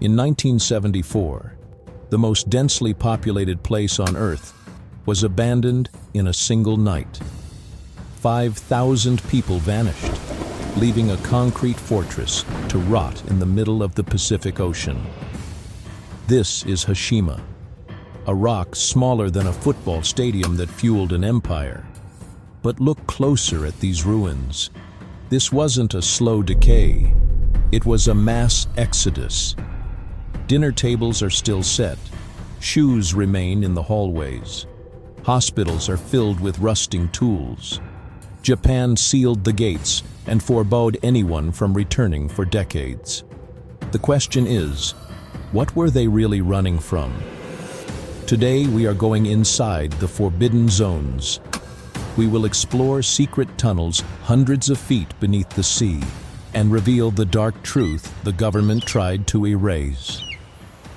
In 1974, the most densely populated place on Earth was abandoned in a single night. 5,000 people vanished, leaving a concrete fortress to rot in the middle of the Pacific Ocean. This is Hashima, a rock smaller than a football stadium that fueled an empire. But look closer at these ruins. This wasn't a slow decay. It was a mass exodus. Dinner tables are still set. Shoes remain in the hallways. Hospitals are filled with rusting tools. Japan sealed the gates and forbade anyone from returning for decades. The question is, what were they really running from? Today we are going inside the forbidden zones. We will explore secret tunnels hundreds of feet beneath the sea and reveal the dark truth the government tried to erase.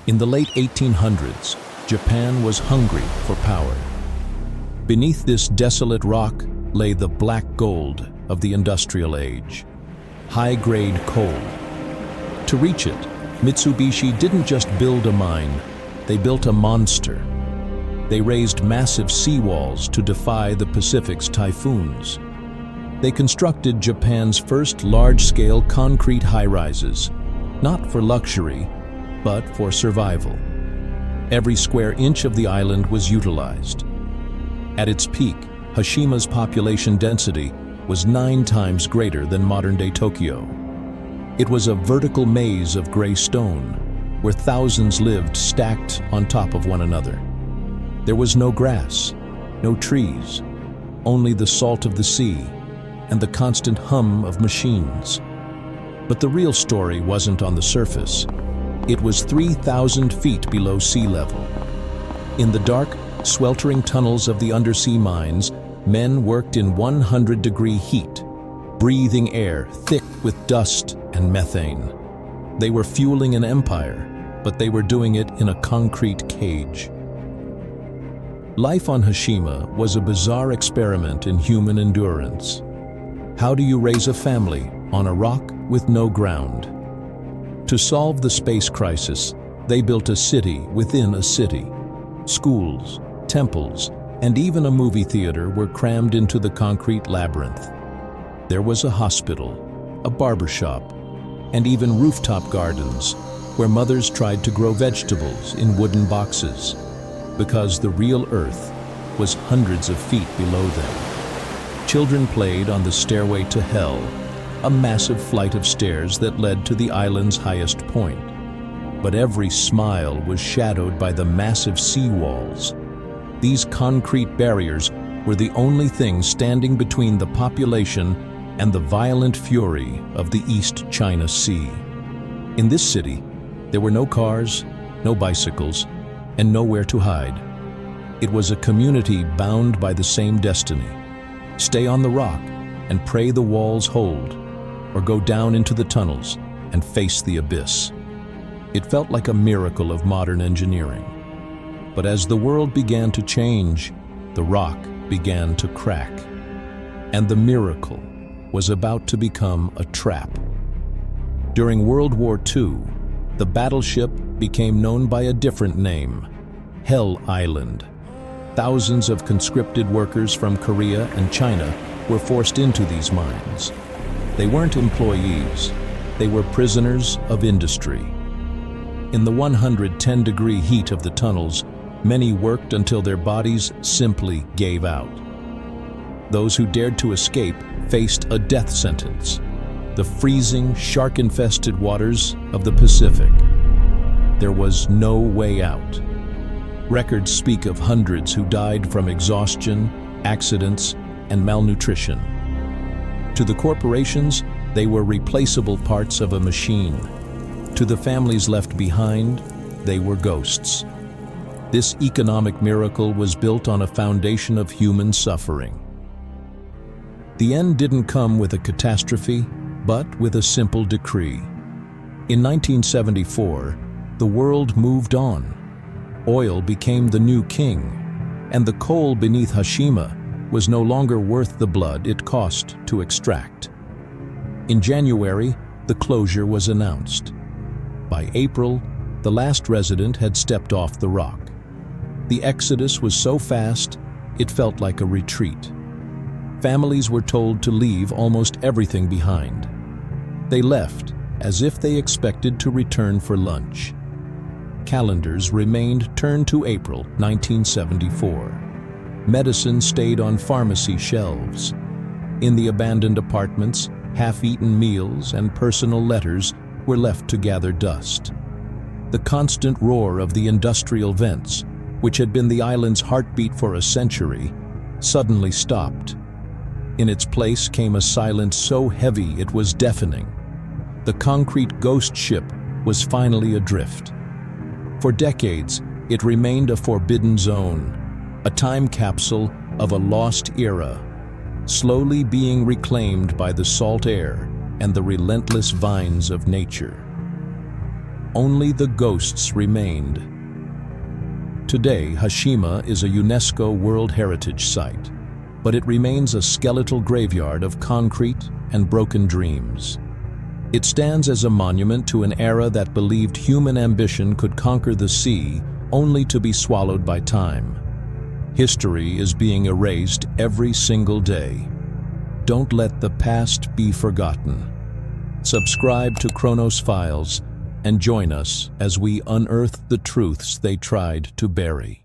In the late 1800s, Japan was hungry for power. Beneath this desolate rock lay the black gold of the industrial age, high-grade coal. To reach it, Mitsubishi didn't just build a mine, they built a monster. They raised massive seawalls to defy the Pacific's typhoons. They constructed Japan's first large-scale concrete high-rises, not for luxury, but for survival. Every square inch of the island was utilized. At its peak, Hashima's population density was 9 times greater than modern-day Tokyo. It was a vertical maze of gray stone, where thousands lived stacked on top of one another. There was no grass, no trees, only the salt of the sea and the constant hum of machines. But the real story wasn't on the surface. It was 3,000 feet below sea level. In the dark, sweltering tunnels of the undersea mines, men worked in 100-degree heat, breathing air thick with dust and methane. They were fueling an empire, but they were doing it in a concrete cage. Life on Hashima was a bizarre experiment in human endurance. How do you raise a family on a rock with no ground? To solve the space crisis, they built a city within a city. Schools, temples, and even a movie theater were crammed into the concrete labyrinth. There was a hospital, a barbershop, and even rooftop gardens where mothers tried to grow vegetables in wooden boxes, because the real Earth was hundreds of feet below them. Children played on the stairway to hell, a massive flight of stairs that led to the island's highest point. But every smile was shadowed by the massive sea walls. These concrete barriers were the only thing standing between the population and the violent fury of the East China Sea. In this city, there were no cars, no bicycles, and nowhere to hide. It was a community bound by the same destiny. Stay on the rock and pray the walls hold, or go down into the tunnels and face the abyss. It felt like a miracle of modern engineering. But as the world began to change, the rock began to crack. And the miracle was about to become a trap. During World War II, the battleship became known by a different name, Hell Island. Thousands of conscripted workers from Korea and China were forced into these mines. They weren't employees, they were prisoners of industry. In the 110-degree heat of the tunnels, many worked until their bodies simply gave out. Those who dared to escape faced a death sentence, the freezing, shark-infested waters of the Pacific. There was no way out. Records speak of hundreds who died from exhaustion, accidents, and malnutrition. To the corporations, they were replaceable parts of a machine. To the families left behind, they were ghosts. This economic miracle was built on a foundation of human suffering. The end didn't come with a catastrophe, but with a simple decree. In 1974, the world moved on. Oil became the new king, and the coal beneath Hashima was no longer worth the blood it cost to extract. In January, the closure was announced. By April, The last resident had stepped off the rock. The exodus was so fast, it felt like a retreat. Families were told to leave almost everything behind. They left as if they expected to return for lunch. Calendars remained turned to April 1974. Medicine stayed on pharmacy shelves. In the abandoned apartments, half-eaten meals and personal letters were left to gather dust. The constant roar of the industrial vents, which had been the island's heartbeat for a century, suddenly stopped. In its place came a silence so heavy it was deafening. The concrete ghost ship was finally adrift. For decades, it remained a forbidden zone, a time capsule of a lost era, slowly being reclaimed by the salt air and the relentless vines of nature. Only the ghosts remained. Today, Hashima is a UNESCO World Heritage Site, but it remains a skeletal graveyard of concrete and broken dreams. It stands as a monument to an era that believed human ambition could conquer the sea only to be swallowed by time. History is being erased every single day. Don't let the past be forgotten. Subscribe to Chronos Files and join us as we unearth the truths they tried to bury.